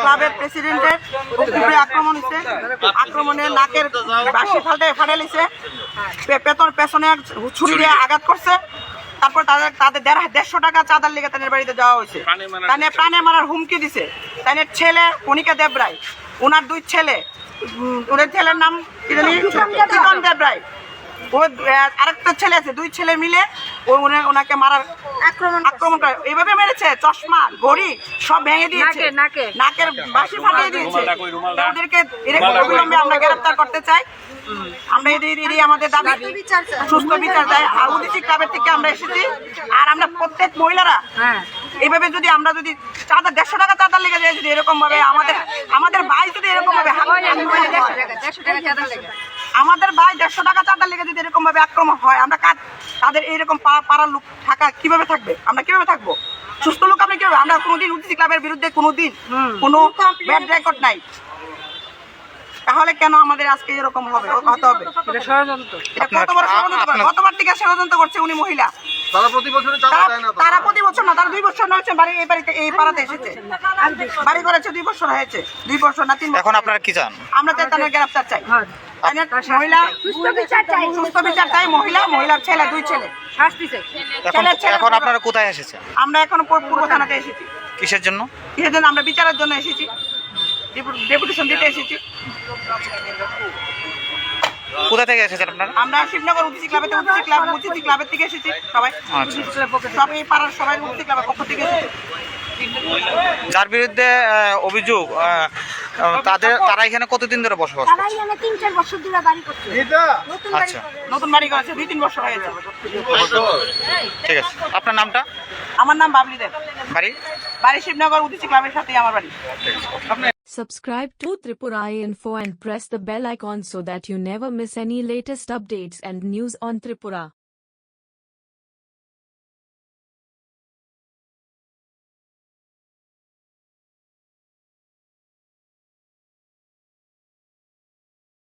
ক্লাবের প্রেসিডেন্টের উপরে আক্রমণ হয়েছে। আক্রমণে নাকের বাঁশি ফাটাইছে, পেছনে ছুরি দিয়ে আঘাত করছে। তারপর তাদের 150 টাকা চাঁদার লেগে তাদের বাড়িতে যাওয়া হয়েছে। প্রাণে মারার হুমকি দিছে। তাদের ছেলে কণিকা দেব রায়, ওনার 2 ছেলে, ওদের ছেলের নাম কি জানি, চিতন দেব রায়, ওর আরেকটা ছেলে আছে, 2 ছেলে মিলে ওনাকে মারার আক্রমণ করে। এইভাবে মেরেছে, চশমা ঘড়ি সব ভেঙে দিয়েছে, নাকের বাঁশি ফাটিয়ে দিয়েছে। ওদেরকে অবিলম্বে আমরা গ্রেফতার করতে চাই। আমরা এদের আমাদের দাবি সুস্থ বিচার চাই। আর উদিচি ক্লাবের থেকে আমরা এসেছি। আর আমরা প্রত্যেক মহিলারা এইভাবে যদি আমরা যদি 150 টাকা চাঁদার লেগে যায়, যদি এরকম ভাবে আমাদের ভাই যদি এরকম ভাবে আমাদের ভাই 150 টাকা চাঁদার লেগে যদি এরকম ভাবে আক্রমণ হয়, আমরা তাদের এইরকম পাড়ার লোক থাকা কিভাবে থাকবে? আমরা কিভাবে থাকবো? সুস্থ লোক আমরা কিভাবে? আমরা কোনোদিন উদিচি ক্লাবের বিরুদ্ধে কোনোদিন কোনো ব্যাড রেকর্ড নাই, তাহলে কেন আমাদের আজকে এরকম হতে হবে? গতবার থেকে ষড়যন্ত্র করছে উনি মহিলা। তারা প্রতি বছর না, তারা 2 বছর হয়েছে এই পাড়াতে এসেছে, বাড়ি করেছে 2 বছর হয়েছে, 2 বছর না 3 বছর। এখন আপনারা কি চান? আমরা তাদের গ্রেফতার চাই, মহিলা সুস্থ বিচার চাই। মহিলার ছেলে, 2 ছেলে। এখন আপনারা কোথায় এসেছেন? আমরা এখন পূর্ব থানাতে এসেছি। কিসের জন্য? আমরা বিচারের জন্য এসেছি, ডেপুটেশন দিতে এসেছি। কোথা থেকে এসেছেন আপনারা? আমরা শিবনগর উদিচি ক্লাবের থেকে এসেছি সবাই। সব এই পাড়ার সবাই উদিচি ক্লাবের পক্ষ থেকে এসেছি। যার বিরুদ্ধে অভিযোগ, তারা এখানে কতদিন ধরে বসবাস তারা এখানে 3-4 বছর ধরে বাড়ি করছে। আচ্ছা, নতুন বাড়ি করেছে, 2-3 বছর হয়েছে। ঠিক আছে। আপনার নামটা? আমার নাম বাবলি দেব। বাড়ি শিবনগর উদিচি ক্লাবের সাথেই আমার বাড়ি। Subscribe to Tripura Info and press the bell icon so that you never miss any latest updates and news on Tripura.